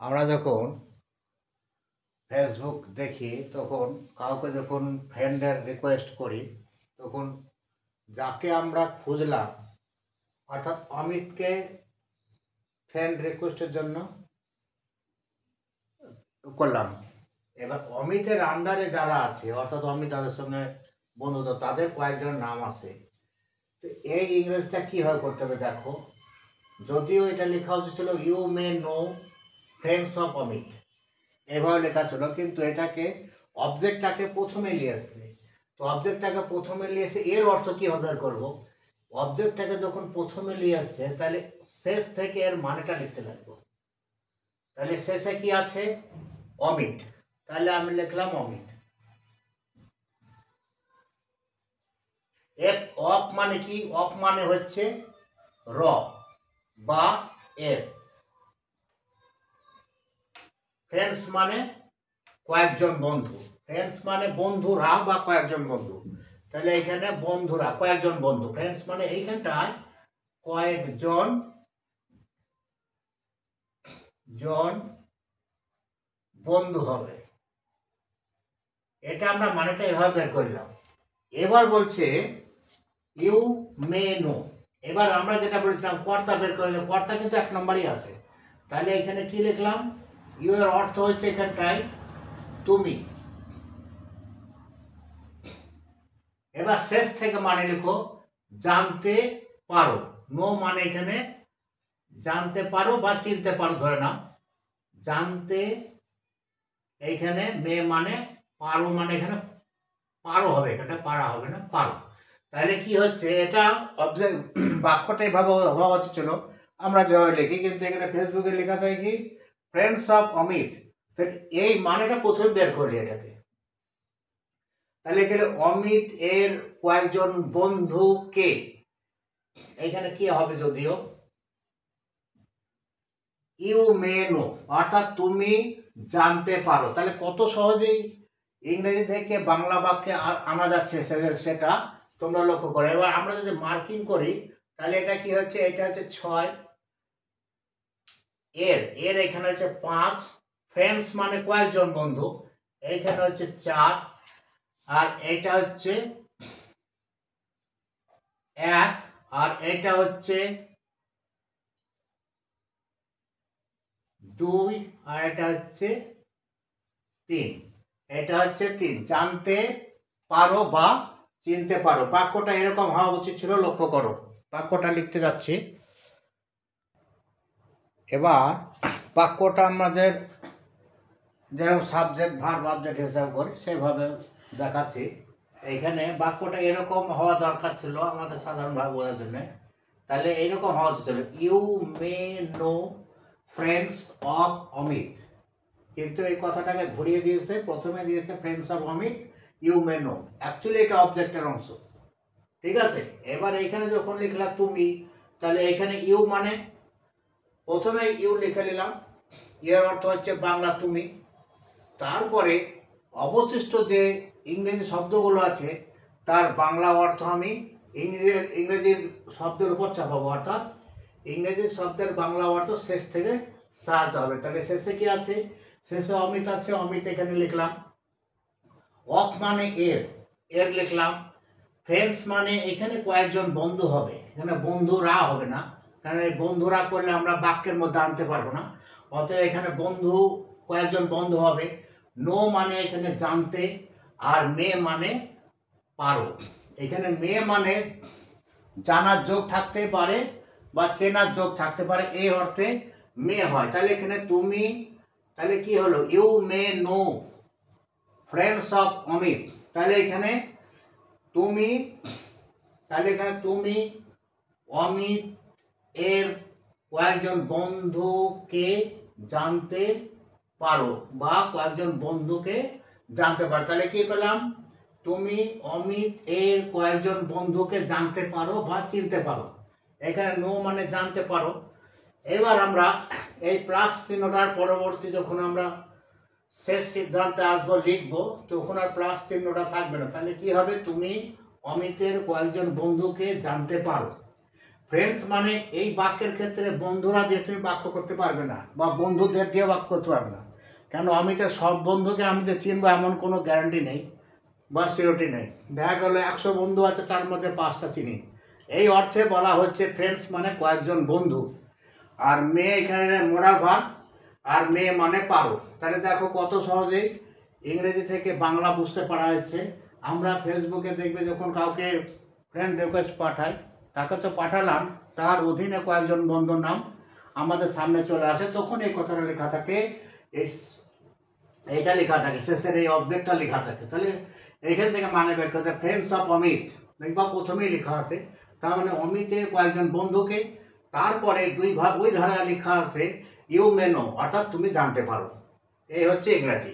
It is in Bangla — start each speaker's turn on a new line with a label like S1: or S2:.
S1: আমরা যখন ফেসবুক দেখি তখন কাউকে যখন ফ্রেন্ডের রিকোয়েস্ট করি তখন যাকে আমরা খুঁজলাম অর্থাৎ অমিতকে ফ্রেন্ড রিকোয়েস্টের জন্য করলাম। এবার অমিতের আন্ডারে যারা আছে অর্থাৎ অমিত তাদের সঙ্গে বন্ধুত্ব তাদের কয়েকজন নাম আছে। তো এই ইংরেজিটা কীভাবে করতে হবে দেখো, যদিও এটা লেখা উচিত ছিল you may know friends of Amit, এভাবে লেখা ছিল, কিন্তু এটাকে অবজেক্টটাকে প্রথমে নিয়ে আসছে। তো অবজেক্টটাকে প্রথমে নিয়ে এসে এর অর্থ কীভাবে বের করবো? অবজেক্টটাকে যখন প্রথমে নিয়ে আসছে তাহলে শেষ থেকে এর মানেটা লিখতে লাগবো। তাহলে শেষে কি আছে? অমিত। তাহলে আমি লিখলাম অমিত। এফ অফ মানে কি? অফ মানে হচ্ছে র বা এর। ফ্রেন্ডস মানে কয়েকজন বন্ধু। ফ্রেন্ডস মানে বন্ধুরা বা কয়েকজন বন্ধু। তাহলে এখানে বন্ধুরা কয়েকজন বন্ধু। ফ্রেন্ডস মানে এইখানটায় কয়েকজন বন্ধু হবে। এটা আমরা মানেটা এভাবে বের করলাম। এবার বলছে ইউ মে নো। এবার আমরা যেটা বলেছিলাম কর্তা বের করলে, কর্তা কিন্তু এক নম্বরই আছে। তাহলে এখানে কি লিখলাম? ইউ এর অর্থ হচ্ছে এখানটায় তুমি। এবার শেষ থেকে মানে লিখো জানতে পারো। নো মানে এখানে জানতে পারো বা চিনতে পারো, ধরে নাও জানতে। এইখানে মে মানে পারো, মানে এখানে পারো হবে, এখানে পারা হবে না, পারো। তাহলে কি হচ্ছে, এটা অবজেক্ট বাক্যটা এভাবে হওয়া উচিত ছিল আমরা যেভাবে লিখি, কিন্তু এখানে ফেসবুকে লেখা থাকে কি ফ্রেন্ডস অফ অমিত। এই মানেটা প্রথমে বের করলি এটাকে। তাহলে এখানে অমিত এর কয়েকজন বন্ধুকে, এইখানে কি হবে যদিও ইউ মে নো, অর্থাৎ তুমি জানতে পারো। তাহলে কত সহজেই ইংরেজি থেকে বাংলা বাক্যে আনা যাচ্ছে সেটা তোমরা লক্ষ্য করো। এবার আমরা যদি মার্কিং করি তাহলে এটা কি হচ্ছে, এটা হচ্ছে 6, এর এখানে হচ্ছে 5, ফ্রেন্ডস মানে কয়েকজন বন্ধু, এইখানে হচ্ছে 4, আর এটা হচ্ছে 1, আর এটা হচ্ছে 2, আর এটা হচ্ছে 3। এটা হচ্ছে 3, জানতে পারো বা চিনতে পারো। বাক্যটা এরকম হওয়া উচিত ছিল, লক্ষ্য করো। বাক্যটা লিখতে যাচ্ছি। এবার বাক্যটা আমাদের যেরকম সাবজেক্ট ভার্ব অবজেক্ট হিসাব করি সেভাবে দেখাচ্ছি। এইখানে বাক্যটা এরকম হওয়া দরকার ছিল আমাদের সাধারণভাবে বোঝার জন্য। তাহলে এইরকম হওয়া উচিত ছিল you may know friends of Amit, কিন্তু এই কথাটাকে ঘুরিয়ে দিয়েছে, প্রথমে দিয়েছে friends of Amit you may know. Actually এটা অবজেক্টের অংশ, ঠিক আছে। এবার এইখানে যখন লিখলাম তুমি, তাহলে এখানে ইউ মানে প্রথমে ইউ লিখে নিলাম, এর অর্থ হচ্ছে বাংলা তুমি। তারপরে অবশিষ্ট যে ইংরেজি শব্দগুলো আছে তার বাংলা অর্থ আমি ইংরেজির শব্দের উপর চাপাবো, অর্থাৎ ইংরেজি শব্দের বাংলা অর্থ শেষ থেকে সাজাতে হবে। তাহলে শেষে কি আছে? শেষে অমিত আছে, অমিত এখানে লিখলাম। অফ মানে এর লিখলাম। ফ্রেন্ডস মানে এখানে কয়েকজন বন্ধু হবে, এখানে বন্ধুরা হবে না, কারণ এই বন্ধুরা করলে আমরা বাক্যের মধ্যে আনতে পারবো না। অতএব এখানে কয়েকজন বন্ধু হবে। নো মানে এখানে জানতে, আর মে মানে পারো। এখানে মে মানে জানার যোগ থাকতে পারে বা চেনার যোগ থাকতে পারে, এই অর্থে মে হয়। তাহলে এখানে তুমি, তাহলে কি হলো you may know friends of Amit. তাহলে এখানে তুমি, তাহলে এখানে তুমি অমিত এর কয়েকজন বন্ধুকে জানতে পারো বা কয়েকজন বন্ধুকে জানতে পারো। তাহলে কি পেলাম? তুমি অমিত এর কয়েকজন বন্ধুকে জানতে পারো বা চিনতে পারো। এখানে নো মানে জানতে পারো। এবার আমরা এই প্লাস চিহ্নটার পরবর্তী যখন আমরা শেষ সিদ্ধান্তে আসবো লিখবো, তখন আর প্লাস চিহ্নটা থাকবে না। তাহলে কি হবে? তুমি অমিতের কয়েকজন বন্ধুকে জানতে পারো। ফ্রেন্ডস মানে এই বাক্যের ক্ষেত্রে বন্ধুরা দিয়ে তুমি বাক্য করতে পারবে না, বা বন্ধুদের দিয়ে বাক্য করতে পারবে না। কেন আমি তো সব বন্ধুকে আমি তো চিনবো এমন কোনো গ্যারান্টি নেই বা সিওরিটি নেই। দেখা গেলো 100 বন্ধু আছে, তার মধ্যে 5টা চিনি। এই অর্থে বলা হচ্ছে ফ্রেন্ডস মানে কয়েকজন বন্ধু। আর মেয়ে এখানে মোরাল ভার্ব, আর মেয়ে মানে পারো। তাহলে দেখো কত সহজেই ইংরেজি থেকে বাংলা বুঝতে পারা হয়েছে। আমরা ফেসবুকে দেখবে যখন কাউকে ফ্রেন্ড রিকোয়েস্ট পাঠাই, তাকে তো পাঠালাম, তার অধীনে কয়েকজন বন্ধুর নাম আমাদের সামনে চলে আসে, তখন এই কথাটা লেখা থাকে, এইটা লেখা থাকে, শেষের এই অবজেক্টটা লেখা থাকে। তাহলে এইখান থেকে মানে বের করতে ফ্রেন্ডস অফ অমিত, দেখবা প্রথমেই লেখা আছে, তার মানে অমিতের কয়েকজন বন্ধুকে। তারপরে ওই ধারা লেখা আছে ইউ মে নো, অর্থাৎ তুমি জানতে পারো। এই হচ্ছে ইংরাজি।